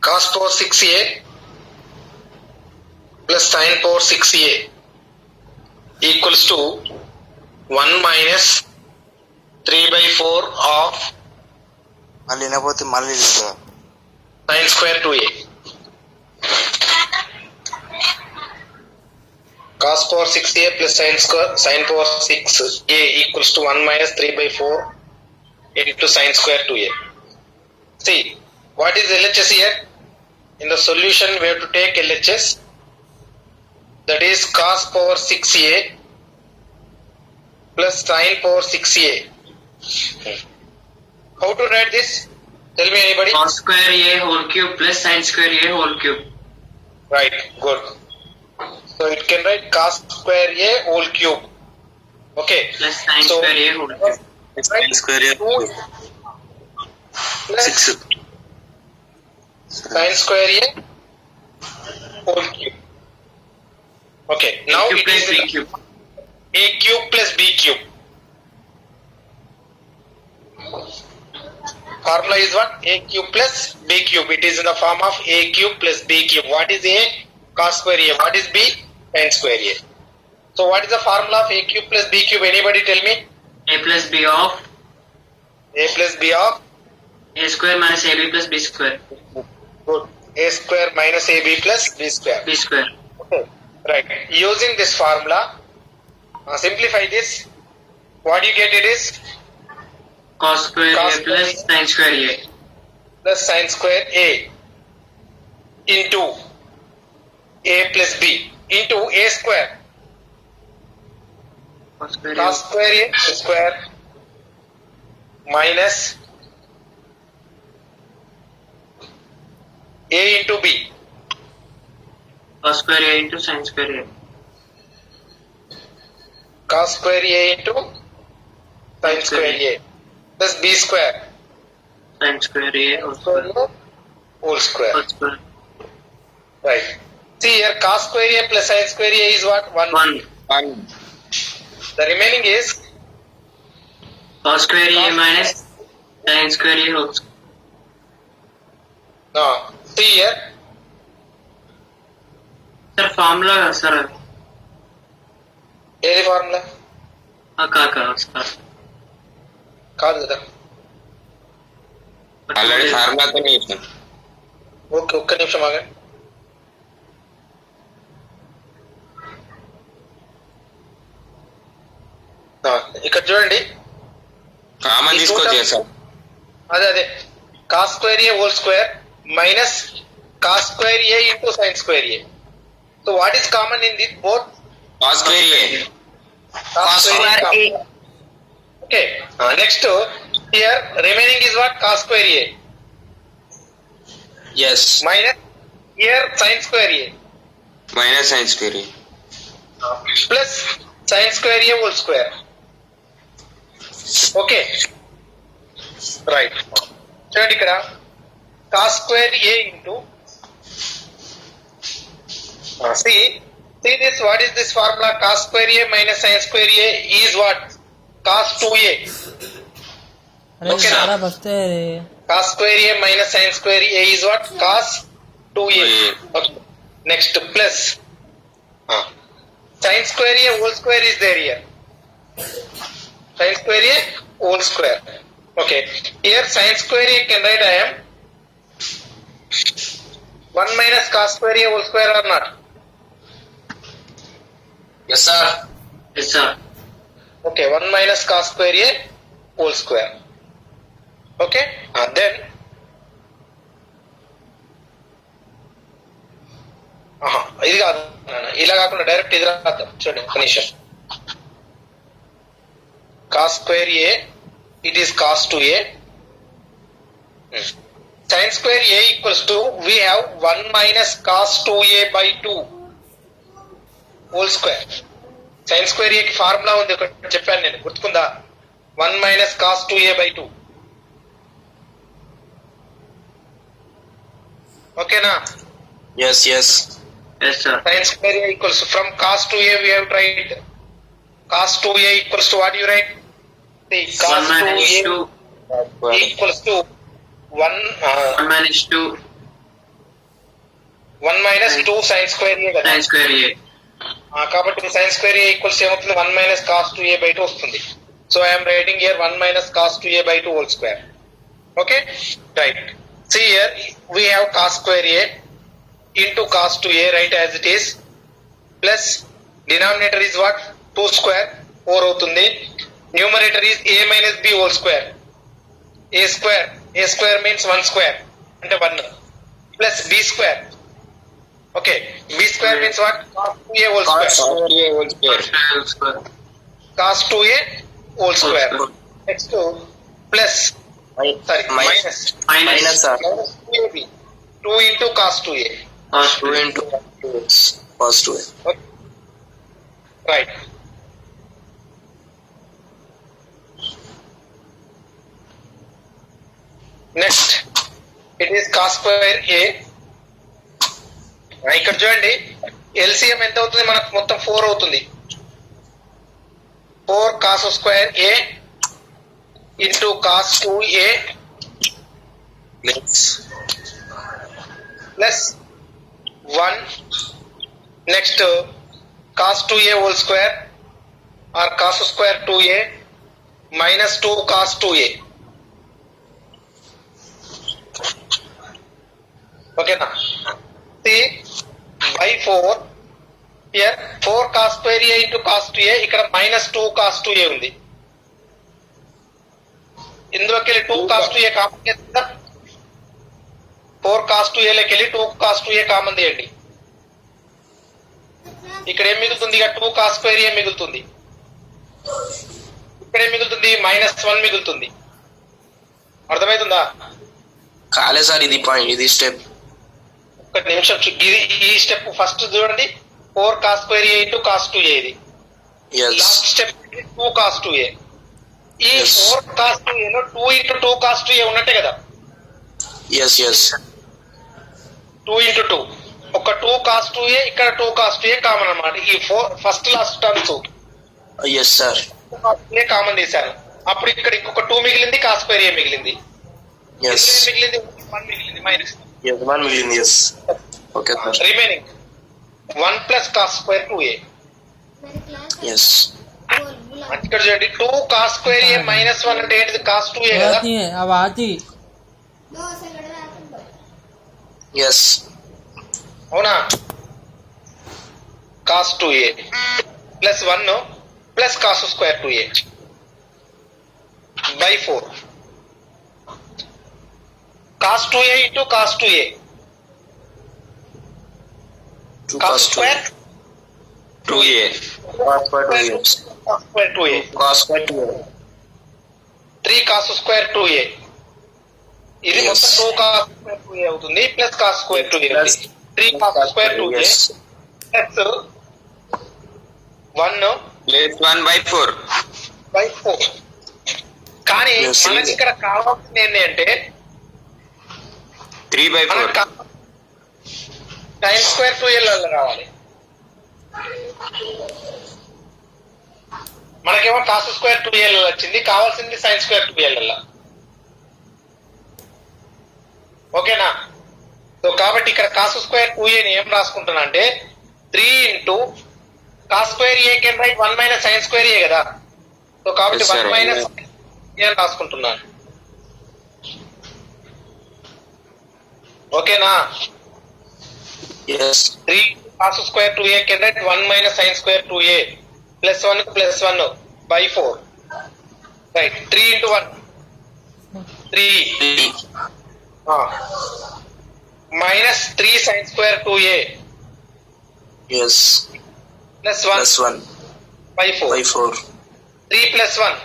cos power 6a plus sin power 6a equals to 1 minus 3 by 4 of మళ్ళీ వినకపోతే మళ్ళీ sin square 2a. Cos power 6a plus sin power 6a equals to 1 minus 3 by 4 into sin square 2a. See, what is LHS here? In the solution we have to take LHS, that is cos power 6a plus sin power 6a. How to write this? Tell me anybody. Cos square a whole cube plus sin square a whole cube. Right, good. So it can write cos square a whole cube. Okay. Plus sin square a whole cube. sin square a plus 6 sin square a whole cube. Okay. Now A cube it plus is b cube. a cube plus b cube. Formula is what? A cube plus b cube. It is in the form of a cube plus b cube. What is a? Cos square a. What is b? Sin square a. So what is the formula of a cube plus b cube? Anybody tell me? A plus b of A plus b of a square minus ab plus b square. good. A square minus ab plus b square. B square. Okay. Right. Using this formula, simplify this. What you get it is Cos square Cos a plus square sin square a. plus sin square a into a plus b into a square. Cos square a. Cos square a square minus a into b. Cos square a into sin square a. Cos square a into sin square a plus b square. Sin square a whole Square square. a whole square. Whole square. Right. See here, cos square a plus sin square a is what? 1. 1. The remaining is Cos square a minus sin square a whole square. no. See here, Sir, formula sir. ఏది formula కాకా sir. కాదు కదా. Already ఫార్ములాతోనే చేసాం. Okay, ఒక్క నిమిషం ఆగండి. ఇక్కడ చూడండి, కామన్ తీసుకొచ్చి చేసాం. అదే cos square A whole square minus cos square A into sine square A. So what is common in this both? Cos square A. Cos square a. Okay. Next, here remaining is what? Cos square a. Yes. Minus here sin square a. Minus sin square a. Plus sin square a whole square. Okay. Right. చూడండి ఇక్కడ cos square a into see this, what is this formula? Cos square a minus sin square a is what? Cos 2a. Okay na? Cos square a minus sin square a is what? Cos 2a. Okay. Next plus sin square a whole square is there here. Sin square a whole square. Okay. Here sin square a can write I am 1 minus cos square a whole square or not? Yes sir. Yes sir. Okay, 1 minus cos square a whole square. Okay, then ఇది కాదు, ఇలా కాకుండా direct ఇది రాద్దాం. చూడండి ఒక నిమిషం. cos square a, it is cos 2a. Sin square a equals to, we have 1 minus cos 2a by 2 whole square. Sin square a కి ఫార్ములా ఉంది, ఒకటి చెప్పాను నేను, గుర్తుకుందా? 1 minus cos 2a by 2. ఓకేనా? Yes yes. Yes sir. Sin square a equals to, from cos 2a we have to write cos 2a equals to what you write? See, cos 1 minus 2a 2. equals to 1 1 minus 2. 1 minus 2 sin square a కదా. sin square a. కాబట్టి sin square a equals ఏమవుతుంది 1 minus cos 2a by 2 వస్తుంది. So I am writing here 1 minus cos 2a by 2 whole square. Okay, right. See here we have cos square a into cos 2a, right, as it is, plus denominator is what 2 square 4 అవుతుంది. Numerator is a minus b whole square. A square means 1 square అంటే 1 plus b square. Okay, b square means what cos 2a whole square. Cos 2a whole square. Cos 2a whole square. Next plus minus sir. 2ab 2 into cos 2a. Cos 2 2a. into cos 2a. Okay. Right. Next it is cos square a. ఇక్కడ చూడండి LCM ఎంత అవుతుంది మనకు మొత్తం 4 అవుతుంది. 4 cos square a into cos 2a plus 1 next cos 2a whole square or cos square 2a minus 2 cos 2a. Okay na? See by 4 here 4 cos square a into cos 2a ఇక్కడ minus 2 cos 2a ఉంది. ఇందులోకి వెళ్ళి 2 cos 2a common చేస్తుందా 4 cos 2a లోకి వెళ్ళి 2 cos 2a common తీయండి. ఇక్కడ ఏం మిగులుతుంది ఇక 2 cos square a మిగులుతుంది. ఇక్కడ ఏం మిగులుతుంది -1 మిగులుతుంది. అర్థమవుతుందా? కాలే సార్ ఇది పాయింట్ ఇది స్టెప్. ఒక నిమిషం ఈ స్టెప్ ఫస్ట్ చూడండి 4 cos square a into cos 2a ఇది. Last step 2 cos 2a. ఈ 4 cos 2a లో 2 into 2 cos 2a ఉన్నట్టే కదా. yes 2 into 2 ఒక 2 cos 2a ఇక్కడ 2 cos 2a కామన్ అన్నమాట. ఈ first last terms yes sir. Common తీశాను. అప్పుడు ఇక్కడ ఇంకొక 2 మిగిలింది cos square a మిగిలింది. yes మిగిలింది 1 మిగిలింది minus yes 1 million yes. okay sir. Remaining 1 plus cos square 2a. yes ఇక్కడ చూడండి 2 cos square a minus 1 అంటే ఏంటిది cos 2a కదా. अब आती yes అవునా cos 2a plus 1 plus cos square 2a by 4 cos 2a into cos 2a 2 cos cos square 2a cos square 2a cos square 2a cos square 2a 3 cos square 2a ఇది Yes. మొత్తం 2 cos square 2a అవుతుంది plus cos square 2a Plus 3 cos square 2a yes plus 1 plus 1 by 4 by 4. కానీ Yes, మనకి yes. ఇక్కడ కావాల్సింది ఏంటి అంటే 3 by 4 sin square 2l రావాలి. మనకేమో cos square 2l వచ్చింది, కావాల్సింది sin square 2l. ఓకేనా? సో కాబట్టి ఇక్కడ cos square 2a ని ఏం రాసుకుంటున్నా అంటే 3 into cos square a can write 1 minus sin square a కదా. సో కాబట్టి Yes, sir. 1 minus a రాసుకుంటున్నాను. ఓకేనా? yes 3 cos square 2a can write 1 minus sin square 2a plus 1 plus 1 by 4. Right. 3 into 1 3 minus 3 sin square 2a yes plus 1 plus 1 by 4. by 4 3 plus 1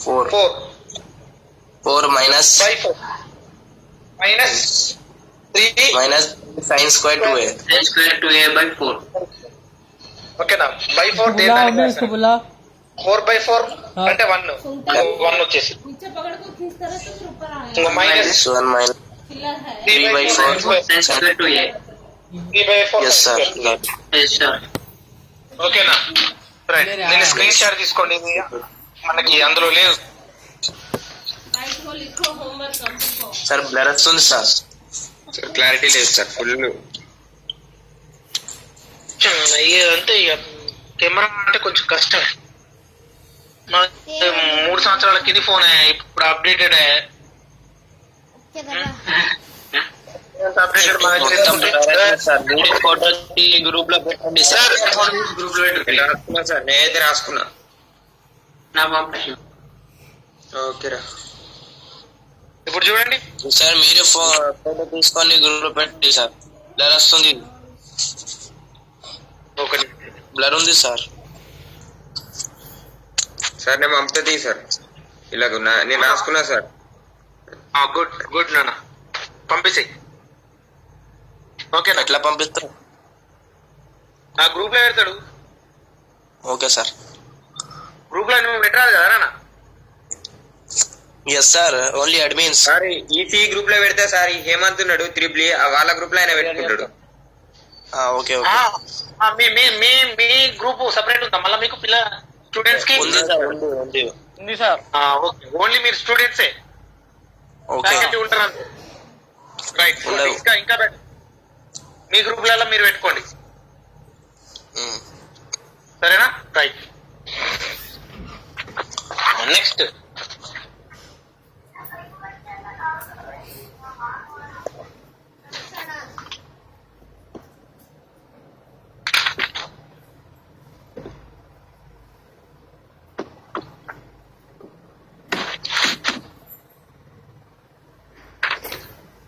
4 4 4 minus by 4 minus 3 minus sin square 2a sin square 2a by 4. ఓకేనా? by 4 बुला अबे इसको बुला 4 by 4 हाँ. అంటే 1 వచ్చేసి नीचे पकड़ को खींच तरह से फिर ऊपर आया ఇంకా మైనస్ this 1 minus चिल्ला है 3 by 4 sin square 2a. 3 by 4 yes sir Yes, sir. ఓకేనా? రైట్. నేను స్క్రీన్ షాట్ తీసుకోండి, ఇది మనకి అందులో లేదు. राइट को लिखो होमवर्क कंप्लीट हो sir blur వస్తుంది sir సార్ క్లారిటీ లేదు సార్ ఫుల్. అంతే ఇక కెమెరా అంటే కొంచెం కష్టమే. 3 సంవత్సరాల కింది ఫోన్ ఇప్పుడు అప్డేటెడ్ ఫోటో గ్రూప్ లో పెట్టండి సార్. గ్రూప్ లో రాసుకున్నా సార్, నేనైతే రాసుకున్నా. నా పంపించు. ఓకేరా. ఇప్పుడు చూడండి సార్ మీరే ఫోటో తీసుకొని గ్రూప్ లో పెట్టి సార్. బ్లర్ వస్తుంది, బ్లర్ ఉంది సార్. సార్ నేను పంపుతుంది సార్. ఇలాగ నేను రాసుకున్నా సార్. గుడ్ గుడ్ నాన్న పంపించేయి. ఓకే ఎట్లా పంపిస్తారు? ఆ గ్రూప్ లో పెడతాడు. Okay sir. గ్రూప్ లో నువ్వు పెట్టరాదు కదా నాన్న? Yes sir, only admins. Sir EC group లో పెడితే సార్ ఈ హేమంత్ ఉన్నాడు త్రిబుల్ వాళ్ళ గ్రూప్ లో ఆయన పెట్టుకుంటాడు. Okay okay. మీ మీ మీ మీ గ్రూప్ సపరేట్ ఉందా మళ్ళీ మీకు పిల్ల స్టూడెంట్స్ కి? ఉంది సార్, ఉంది. ఉంది సార్. ఓకే, ఓన్లీ మీరు స్టూడెంట్సే, ఓకే. ఫ్యాకల్టీ ఉంటారు అంతే. రైట్. ఇంకా ఇంకా మీ గ్రూప్లలో మీరు పెట్టుకోండి, సరేనా? రైట్. నెక్స్ట్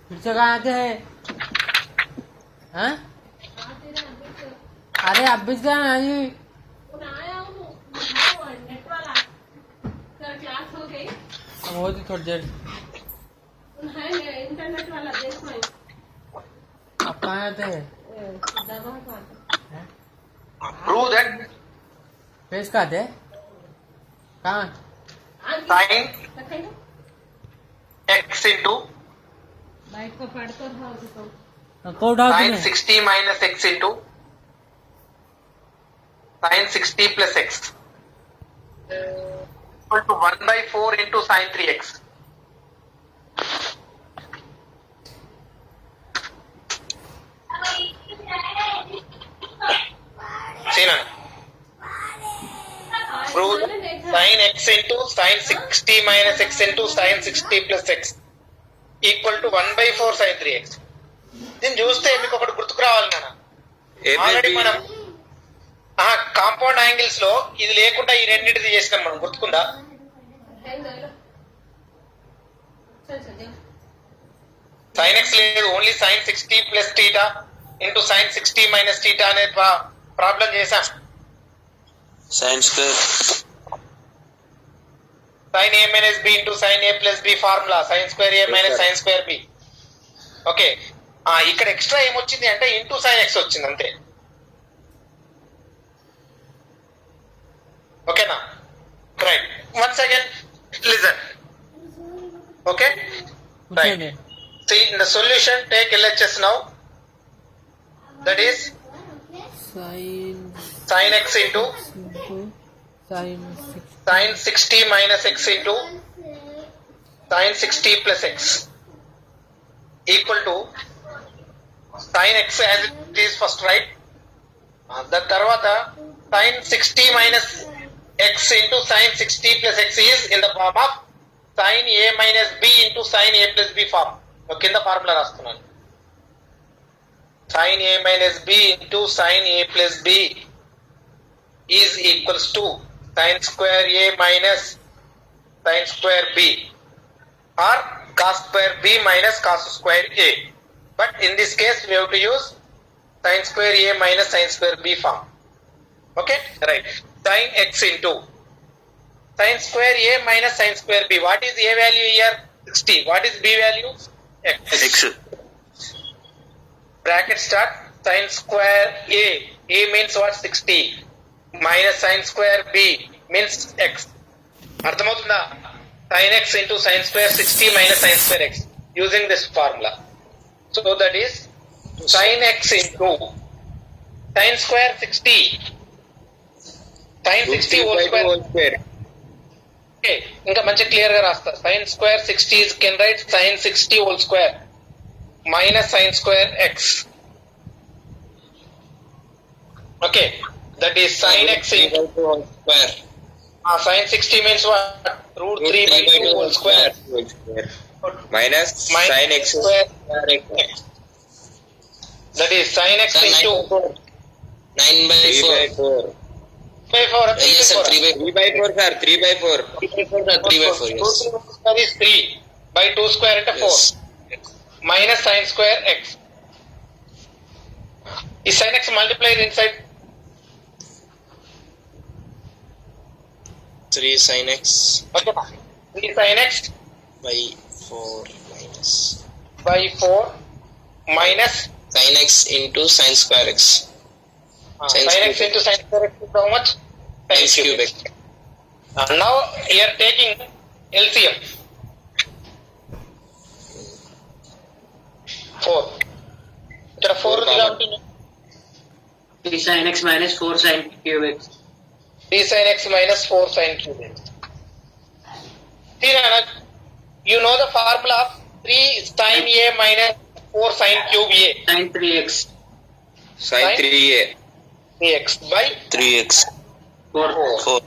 फिर से कहाँ आते हैं? हाँ? अरे अब भी क्या नहीं? क्लास हो गई वो थी थोड़ी देर। इंटरनेट वाला देखो अब कहाँ आते हैं? prove that फेस का आते हैं? कहाँ? sin x into बाइक को पढ़कर को उठाओ sin तुम्हें। 60 minus x into sin 60 plus x equal to 1/4 into sin 3x. See now. Prove sin x into sin 60 minus x into sin 60 plus x equal to 1/4 sin 3x. దీన్ని చూస్తే మీకు ఒకటి గుర్తుకు రావాలి నాన్న. ఆల్రెడీ మనం కాంపౌండ్ యాంగిల్స్ లో ఇది లేకుండా ఈ రెండింటిది చేసినాం మనం, గుర్తుకుందా? sin x లేదు, only sin 60 plus theta into sin 60 minus theta అనే ప్రాబ్లం చేశాం. sin square sin a minus b into sin a plus b formula sin square a minus sin square b. Okay, ఇక్కడ extra ఏమొచ్చింది అంటే into sin x వచ్చింది అంతే. ఓకేనా? Right. Once again listen. Okay, right. See in the solution, take LHS now. That is sin x into sin 60 minus x into sin 60 plus x equal to sin x as it is first, right? దాని తర్వాత sin 60 minus x into sin 60 plus x is in the form of sin a minus b into sin a plus b form. కింద formula రాస్తున్నాను. sin a minus b into sin a plus b is equals to sin square a minus sin square b or cos square b minus cos square a. But in this case we have to use sin square a minus sin square b form. Okay, right. Sin x into sin square a minus sin square b. What is a value here? 60. What is b value? X. Bracket start. Sin square a means what? 60 minus sin square b means x. అర్థమవుతుందా? sin x into sin square 60 minus sin square x using this formula. So that is sin x into sin square 60 sin 60 whole square. Okay, ఇంకా మంచి clear గా రాస్తా. sin square 60 is can write sin 60 whole square minus sin square x. Okay, that is sin x into square. sin 60 means what? Root 3 by 2 whole square. Minus sin x square x. That is sin x Sir, into 9 by 3 4. by 4. 3 by 4. Yes, sir, 3 by 3 by 4 sir, 3 by 4. 3 by 4, yes. 2 square is 3 by 2 square into 4 Yes. minus sin square x. Is sin x multiplied inside? 3 sin x Okay, 3 sin x by 4 minus by 4 minus sin x into sin square x. sin x into sin square x is how much? Sin cubic. Now we are taking LCM. 4. ఇక్కడ 4 ఉంది కాబట్టి 3 sin x minus 4 sin cube x. 3 sin x minus 4 sin cube x. See, Nana, you know the formula of 3 sin a minus 4 sin cube a. Sin 3x. Sin 3a. 3x by 3x. 4. 4.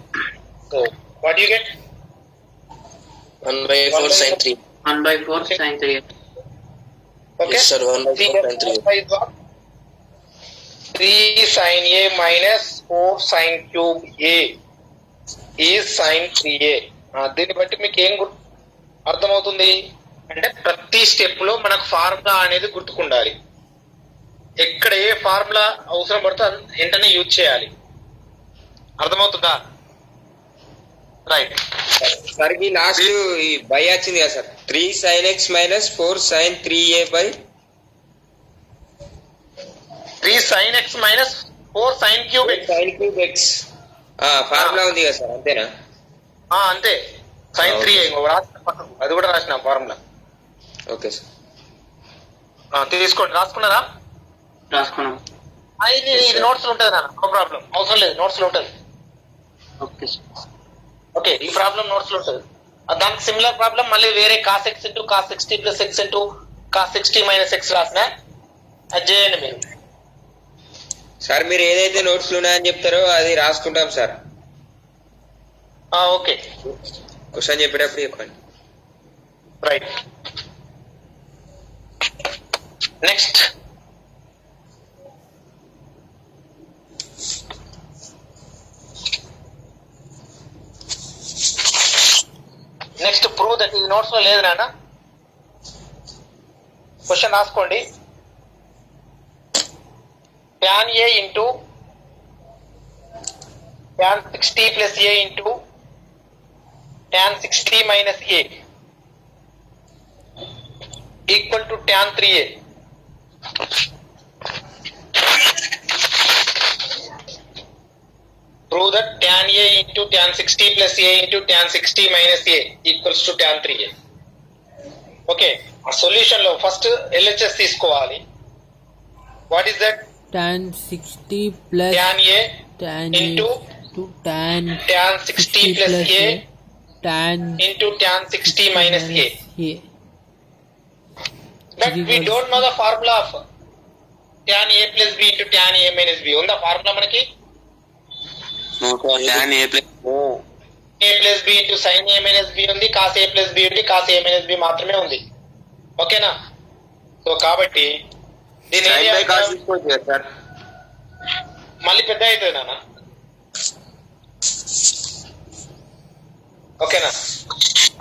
So, what do you get? 1 by 4 sin 3. 1 by 4 sin 3x. Okay. Yes, sir, 1 by 4 sin 3. 3 sin a minus 4 sin cube a is sin 3a. దీన్ని బట్టి మీకు ఏం అర్థమవుతుంది అంటే ప్రతి step లో మనకు formula అనేది గుర్తుకుండాలి. ఎక్కడ ఏ ఫార్ములా అవసరం పడుతుందో వెంటనే యూజ్ చేయాలి. అర్థమవుతుందా? రైట్. సార్ ఈ లాస్ట్ ఈ బై వచ్చింది కదా sir, 3 sin x minus 4 sin 3a by 3 sin x minus 4 sin cube x. sin cube x. Formula ఉంది కదా సార్, అంతేనా? అంతే. sin 3a అది కూడా రాసిన ఫార్ములా. Okay sir. తీసుకోండి, రాసుకున్నారా? రాసుకున్నాం. ఇది నోట్స్ లో ఉంటుంది నాన్న, నో ప్రాబ్లం, అవసరం లేదు, నోట్స్ లో ఉంటుంది. Okay sir. ఓకే, ఈ ప్రాబ్లం నోట్స్ లో ఉంటుంది. దానికి సిమిలర్ ప్రాబ్లం మళ్ళీ వేరే cos x into cos 60 plus x into cos 60 minus x రాసిన అది చేయండి మీరు. సార్ మీరు ఏదైతే నోట్స్ లో ఉన్నాయని చెప్తారో అది రాసుకుంటాం సార్. ఓకే, క్వశ్చన్ చెప్పేటప్పుడు చెప్పండి. రైట్. Next prove that. ఇది నోట్స్ లో లేదు నాన్న, క్వశ్చన్ రాసుకోండి. tan a into tan 60 plus a into tan 60 minus a equal to tan 3a. Prove that tan a into tan 60 plus a into tan 60 minus a equals to tan 3a. Okay, ఆ solution లో first LHS తీసుకోవాలి. What is that? tan 60 plus tan a tan into tan tan 60 plus a tan into tan 60 minus a. a. But we don't know the formula of tan a plus b into tan a minus b. ఉందా formula మనకి? tan a plus a plus b into sin a minus b ఉంది, cos a plus b ఉంది, cos a minus b మాత్రమే ఉంది. ఓకేనా? So కాబట్టి దీని sin by cos తీసుకోవచ్చు కదా సార్. మళ్ళీ పెద్ద అవుతుంది నాన్న. ఓకేనా?